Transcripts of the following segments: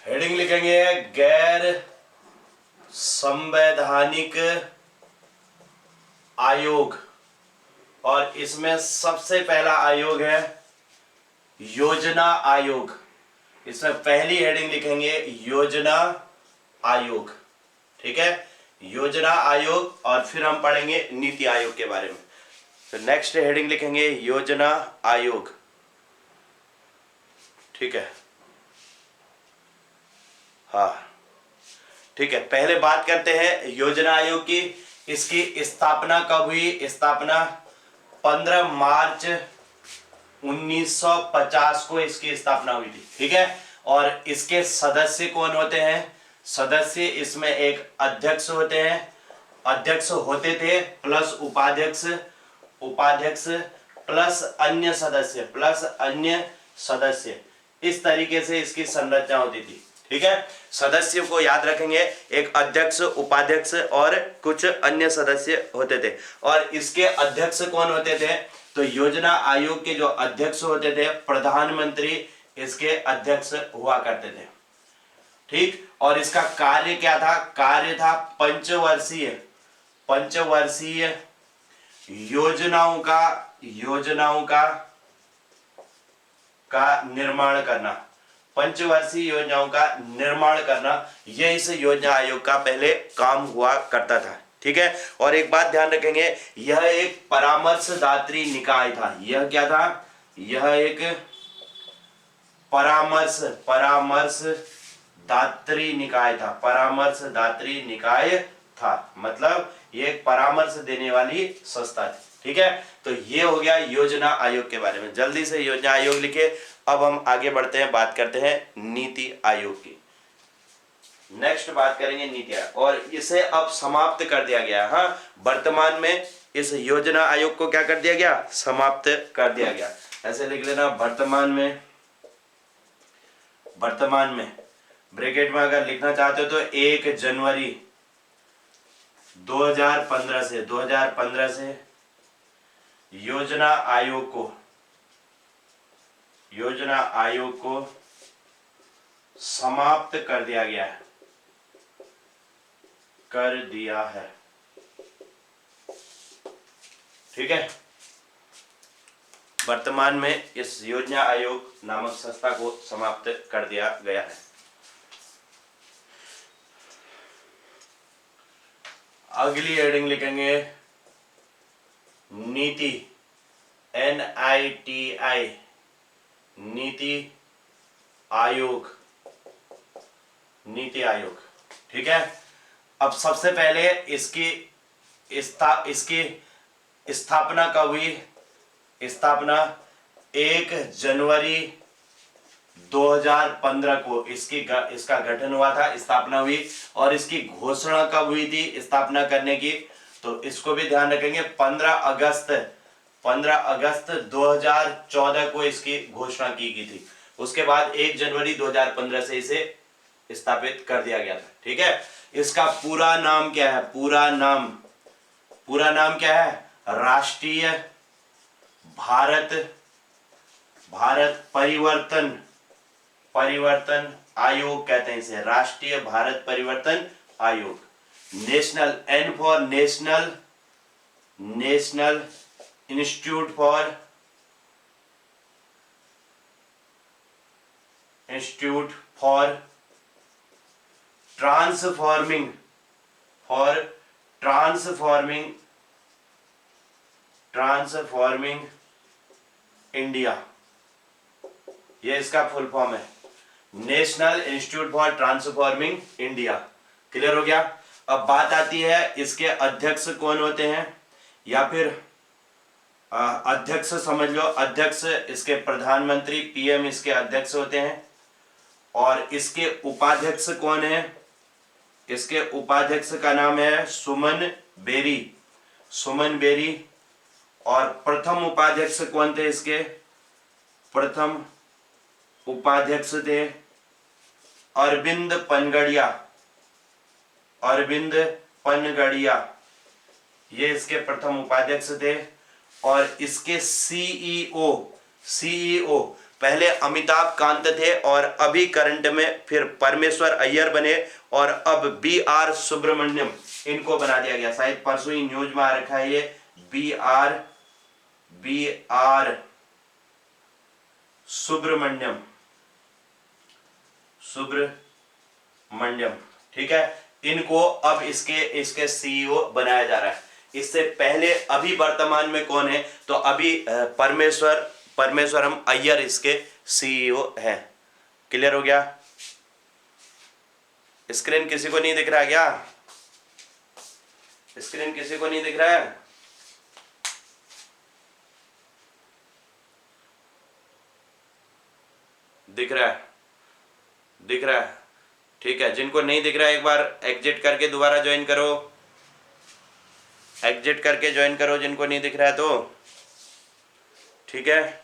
Heading लिखेंगे गैर संवैधानिक आयोग, और इसमें सबसे पहला आयोग है योजना आयोग। इसमें पहली हेडिंग लिखेंगे योजना आयोग। ठीक है, योजना आयोग, और फिर हम पढ़ेंगे नीति आयोग के बारे में। तो नेक्स्ट हेडिंग लिखेंगे योजना आयोग। ठीक है, हाँ ठीक है, पहले बात करते हैं योजना आयोग की। इसकी स्थापना कब हुई? स्थापना 15 मार्च 1950 को इसकी स्थापना हुई थी। ठीक है, और इसके सदस्य कौन होते हैं? सदस्य इसमें एक अध्यक्ष होते हैं, अध्यक्ष होते थे, प्लस उपाध्यक्ष, उपाध्यक्ष प्लस अन्य सदस्य, प्लस अन्य सदस्य। इस तरीके से इसकी संरचना होती थी। ठीक है, सदस्य को याद रखेंगे, एक अध्यक्ष, उपाध्यक्ष और कुछ अन्य सदस्य होते थे। और इसके अध्यक्ष कौन होते थे? तो योजना आयोग के जो अध्यक्ष होते थे, प्रधानमंत्री इसके अध्यक्ष हुआ करते थे। ठीक, और इसका कार्य क्या था? कार्य था पंचवर्षीय, पंचवर्षीय योजनाओं का निर्माण करना, पंचवर्षीय योजनाओं का निर्माण करना, यह इस योजना आयोग का पहले काम हुआ करता था। ठीक है, और एक बात ध्यान रखेंगे, यह एक परामर्शदात्री निकाय था। यह क्या था? यह एक परामर्शदात्री निकाय था, परामर्शदात्री निकाय था, मतलब ये एक परामर्श देने वाली संस्था थी। ठीक है, तो ये हो गया योजना आयोग के बारे में। जल्दी से योजना आयोग लिखे। अब हम आगे बढ़ते हैं, बात करते हैं नीति आयोग की। नेक्स्ट बात करेंगे नीति आयोग, और इसे अब समाप्त कर दिया गया। हाँ, वर्तमान में इस योजना आयोग को क्या कर दिया गया? समाप्त कर दिया गया। ऐसे लिख लेना, वर्तमान में ब्रैकेट में अगर लिखना चाहते हो तो 1 जनवरी 2015 से योजना आयोग को समाप्त कर दिया गया है, ठीक है, वर्तमान में इस योजना आयोग नामक संस्था को समाप्त कर दिया गया है। अगली हेडिंग लिखेंगे नीति, NITI, नीति आयोग, नीति आयोग। ठीक है, अब सबसे पहले इसकी स्थापना कब हुई? स्थापना 1 जनवरी 2015 को इसका गठन हुआ था, स्थापना हुई। और इसकी घोषणा कब हुई थी स्थापना करने की? तो इसको भी ध्यान रखेंगे, 15 अगस्त 2014 को इसकी घोषणा की गई थी। उसके बाद 1 जनवरी 2015 से इसे स्थापित कर दिया गया था। ठीक है, इसका पूरा नाम क्या है? पूरा नाम क्या है? राष्ट्रीय भारत परिवर्तन आयोग कहते हैं इसे, राष्ट्रीय भारत परिवर्तन आयोग। National, N for national institute for transforming India, ये इसका फुल फॉर्म है, national institute for transforming India. Clear हो गया? अब बात आती है इसके अध्यक्ष कौन होते हैं, या फिर अध्यक्ष समझ लो, अध्यक्ष इसके प्रधानमंत्री PM इसके अध्यक्ष होते हैं। और इसके उपाध्यक्ष कौन है? इसके उपाध्यक्ष का नाम है सुमन बेरी। और प्रथम उपाध्यक्ष कौन थे इसके? प्रथम उपाध्यक्ष थे अरविंद पनगड़िया, ये इसके प्रथम उपाध्यक्ष थे। और इसके CEO पहले अमिताभ कांत थे और अभी करंट में फिर परमेश्वर अय्यर बने और अब BR सुब्रमण्यम इनको बना दिया गया। शायद परसों ही न्यूज में आ रखा है ये BR सुब्रमण्यम ठीक है। इनको अब इसके CEO बनाया जा रहा है। इससे पहले अभी वर्तमान में कौन है, तो अभी परमेश्वरम अय्यर इसके CEO हैं। क्लियर हो गया? स्क्रीन किसी को नहीं दिख रहा है क्या? स्क्रीन किसी को नहीं दिख रहा है? दिख रहा है? दिख रहा है? ठीक है। जिनको नहीं दिख रहा है एक बार एग्जिट करके दोबारा ज्वाइन करो। एग्जिट करके ज्वाइन करो जिनको नहीं दिख रहा है तो। ठीक है।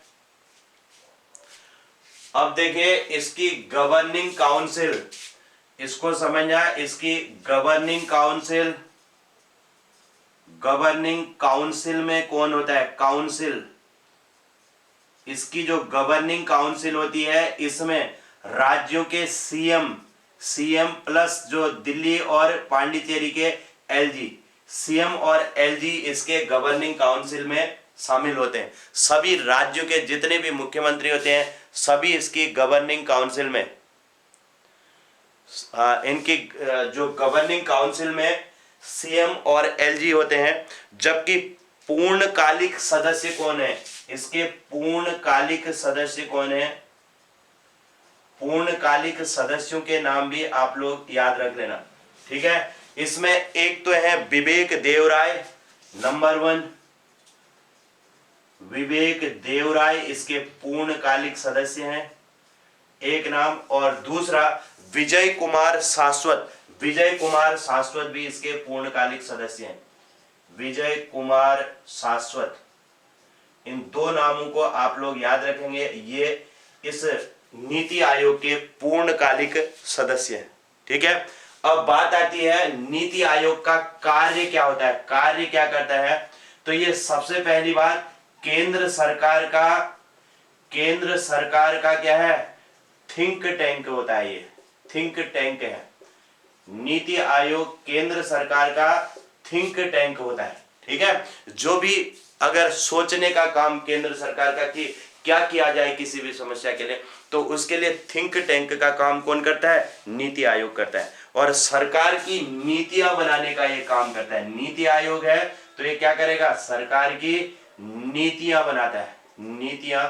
अब देखिए इसकी गवर्निंग काउंसिल, इसको समझना। इसकी गवर्निंग काउंसिल में कौन होता है? काउंसिल। इसकी जो गवर्निंग काउंसिल होती है इसमें राज्यों के सीएम प्लस जो दिल्ली और पांडिचेरी के LG, सीएम और LG इसके गवर्निंग काउंसिल में शामिल होते हैं। सभी राज्यों के जितने भी मुख्यमंत्री होते हैं सभी इसकी गवर्निंग काउंसिल में, इनकी जो गवर्निंग काउंसिल में सीएम और LG होते हैं। जबकि पूर्णकालिक सदस्य कौन है? इसके पूर्णकालिक सदस्य कौन है? पूर्णकालिक सदस्यों के नाम भी आप लोग याद रख लेना। ठीक है। इसमें एक तो है विवेक देवराय, नंबर 1 विवेक देवराय इसके पूर्णकालिक सदस्य हैं, एक नाम। और दूसरा विजय कुमार शाश्वत, विजय कुमार शाश्वत भी इसके पूर्णकालिक सदस्य हैं। विजय कुमार शाश्वत, इन दो नामों को आप लोग याद रखेंगे। ये इस नीति आयोग के पूर्णकालिक सदस्य हैं। ठीक है। अब बात आती है नीति आयोग का कार्य क्या होता है, कार्य क्या करता है। तो ये सबसे पहली बात केंद्र सरकार का क्या है? थिंक टैंक होता है। ये थिंक टैंक है। नीति आयोग केंद्र सरकार का थिंक टैंक होता है। ठीक है। जो भी अगर सोचने का काम केंद्र सरकार का कि क्या किया जाए किसी भी समस्या के लिए, तो उसके लिए थिंक टैंक का काम कौन करता है? नीति आयोग करता है। और सरकार की नीतियां बनाने का ये काम करता है। नीति आयोग है तो ये क्या करेगा? सरकार की नीतियां बनाता है। नीतियां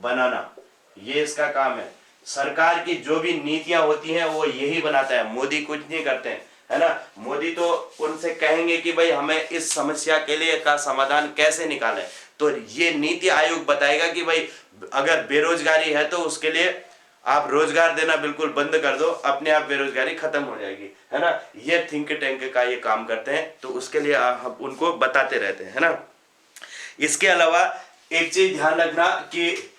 बनाना ये इसका काम है। सरकार की जो भी नीतियां होती हैं वो यही बनाता है, मोदी कुछ नहीं करते हैं, है ना। मोदी तो उनसे कहेंगे कि भाई हमें इस समस्या के लिए का समाधान कैसे निकालें, तो ये नीति आयोग बताएगा कि भाई अगर बेरोजगारी है तो उसके लिए आप रोजगार देना बिल्कुल बंद कर दो, अपने आप बेरोजगारी खत्म हो जाएगी, है ना। ये थिंक टैंक का ये काम करते हैं, तो उसके लिए हम उनको बताते रहते हैं, है ना। इसके अलावा एक चीज ध्यान रखना कि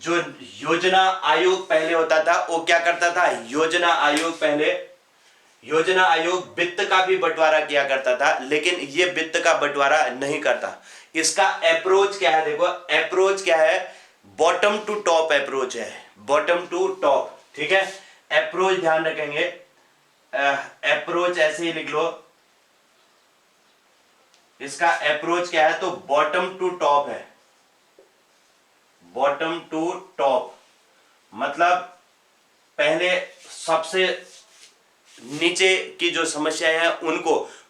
जो योजना आयोग पहले होता था वो क्या करता था? योजना आयोग वित्त का भी बंटवारा किया करता था, लेकिन ये वित्त का बंटवारा नहीं करता। इसका अप्रोच क्या है? देखो अप्रोच क्या है? बॉटम टू टॉप अप्रोच है, बॉटम टू टॉप। ठीक है। अप्रोच ध्यान रखेंगे, अप्रोच ऐसे ही लिख लो। इसका अप्रोच क्या है? तो बॉटम टू टॉप है। बॉटम टू टॉप मतलब पहले सबसे नीचे की जो समस्याएं हैं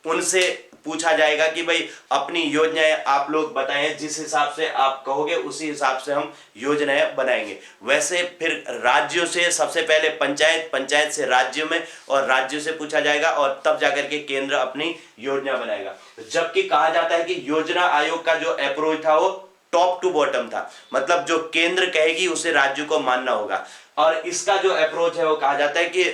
उनसे पूछा जाएगा कि भाई अपनी योजनाएं आप लोग बताएं, जिस हिसाब से आप कहोगे उसी हिसाब से हम योजनाएं बनाएंगे। वैसे फिर राज्यों से सबसे पहले पंचायत से राज्यों में, और राज्यों से पूछा जाएगा और तब जाकर के केंद्र अपनी योजना बनाएगा। जबकि कहा जाता है कि योजना आयोग का जो अप्रोच था वो टॉप टू बॉटम था, मतलब जो केंद्र कहेगी उसे राज्यों को मानना होगा। और इसका जो अप्रोच है वो कहा जाता है कि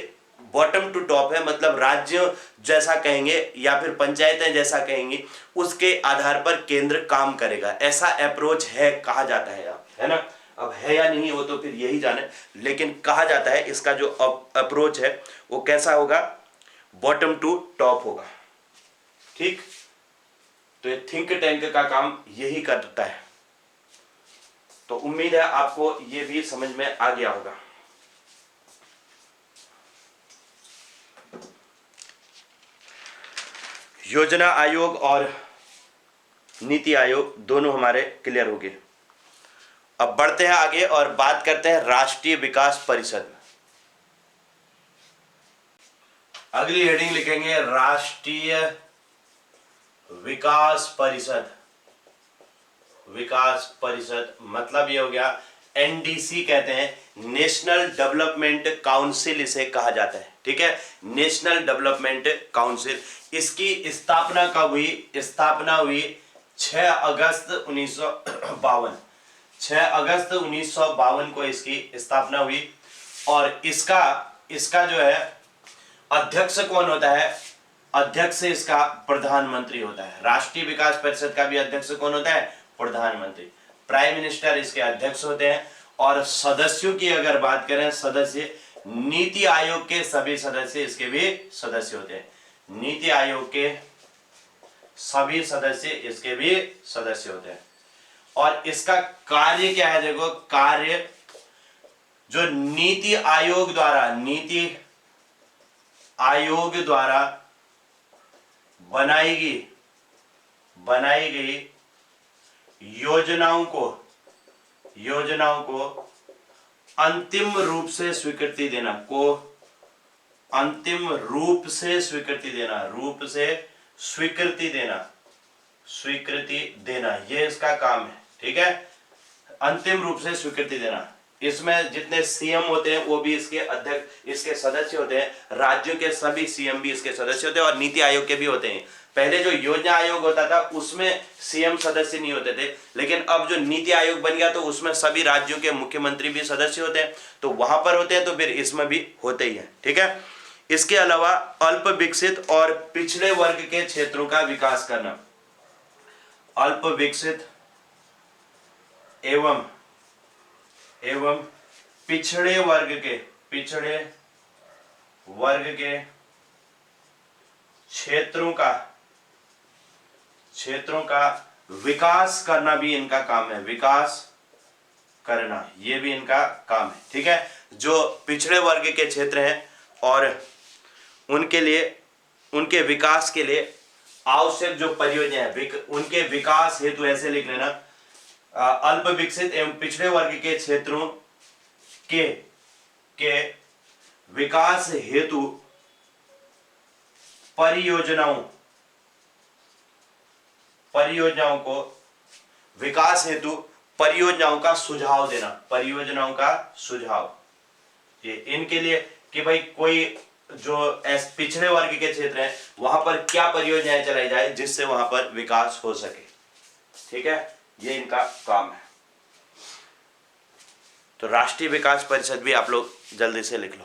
बॉटम टू टॉप है, मतलब राज्य जैसा कहेंगे या फिर पंचायतें जैसा कहेंगी उसके आधार पर केंद्र काम करेगा। ऐसा अप्रोच है, कहा जाता है, है ना। अब है या नहीं वो तो फिर यही जाने, लेकिन कहा जाता है इसका जो अप्रोच है वो कैसा होगा? बॉटम टू टॉप होगा। ठीक। तो ये थिंक टैंक का काम यही करता है। तो उम्मीद है आपको ये भी समझ में आ गया होगा। योजना आयोग और नीति आयोग दोनों हमारे क्लियर हो गए। अब बढ़ते हैं आगे और बात करते हैं राष्ट्रीय विकास परिषद। अगली हेडिंग लिखेंगे राष्ट्रीय विकास परिषद। विकास परिषद मतलब ये हो गया, एनडीसी कहते हैं, नेशनल डेवलपमेंट काउंसिल इसे कहा जाता है। ठीक है, नेशनल डेवलपमेंट काउंसिल। इसकी स्थापना कब हुई? स्थापना हुई 6 अगस्त 1952। 6 अगस्त 1952 को इसकी स्थापना हुई। और इसका जो है अध्यक्ष कौन होता है? अध्यक्ष इसका प्रधानमंत्री होता है। राष्ट्रीय विकास परिषद का भी अध्यक्ष कौन होता है? प्रधानमंत्री। प्राइम मिनिस्टर इसके अध्यक्ष होते हैं। और सदस्यों की अगर बात करें, सदस्य नीति आयोग के सभी सदस्य इसके भी सदस्य होते हैं। नीति आयोग के सभी सदस्य इसके भी सदस्य होते हैं। और इसका कार्य क्या है? देखो, कार्य जो नीति आयोग द्वारा बनाई गई योजनाओं को अंतिम रूप से स्वीकृति देना, ये इसका काम है। ठीक है, अंतिम रूप से स्वीकृति देना। इसमें जितने सीएम होते हैं वो भी इसके अध्यक्ष, इसके सदस्य होते हैं। राज्यों के सभी सीएम भी इसके सदस्य होते हैं और नीति आयोग के भी होते हैं। पहले जो योजना आयोग होता था उसमें सीएम सदस्य नहीं होते थे, लेकिन अब जो नीति आयोग बन गया तो उसमें सभी राज्यों के मुख्यमंत्री भी सदस्य होते हैं। तो वहां पर होते हैं तो फिर इसमें भी होते ही है। ठीक है, इसके अलावा अल्प विकसित और पिछड़े वर्ग के क्षेत्रों का विकास करना। अल्प विकसित एवं पिछड़े वर्ग के क्षेत्रों का विकास करना भी इनका काम है। विकास करना ये भी इनका काम है। ठीक है, जो पिछड़े वर्ग के क्षेत्र हैं और उनके लिए, उनके विकास के लिए आवश्यक जो परियोजना है, उनके विकास हेतु ऐसे लिख लेना, अल्प विकसित एवं पिछड़े वर्ग के क्षेत्रों के विकास हेतु परियोजनाओं का सुझाव देना। परियोजनाओं का सुझाव, ये इनके लिए कि भाई कोई जो पिछड़े वर्ग के क्षेत्र है वहां पर क्या परियोजनाएं चलाई जाए जिससे वहां पर विकास हो सके। ठीक है, ये इनका काम है। तो राष्ट्रीय विकास परिषद भी आप लोग जल्दी से लिख लो।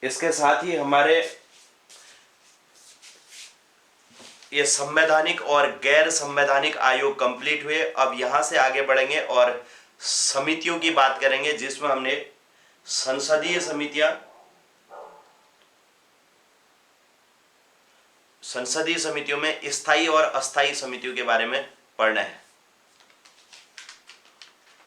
इसके साथ ही हमारे ये संवैधानिक और गैर संवैधानिक आयोग कंप्लीट हुए। अब यहां से आगे बढ़ेंगे और समितियों की बात करेंगे, जिसमें हमने संसदीय समितियों में स्थायी और अस्थायी समितियों के बारे में पढ़ना है।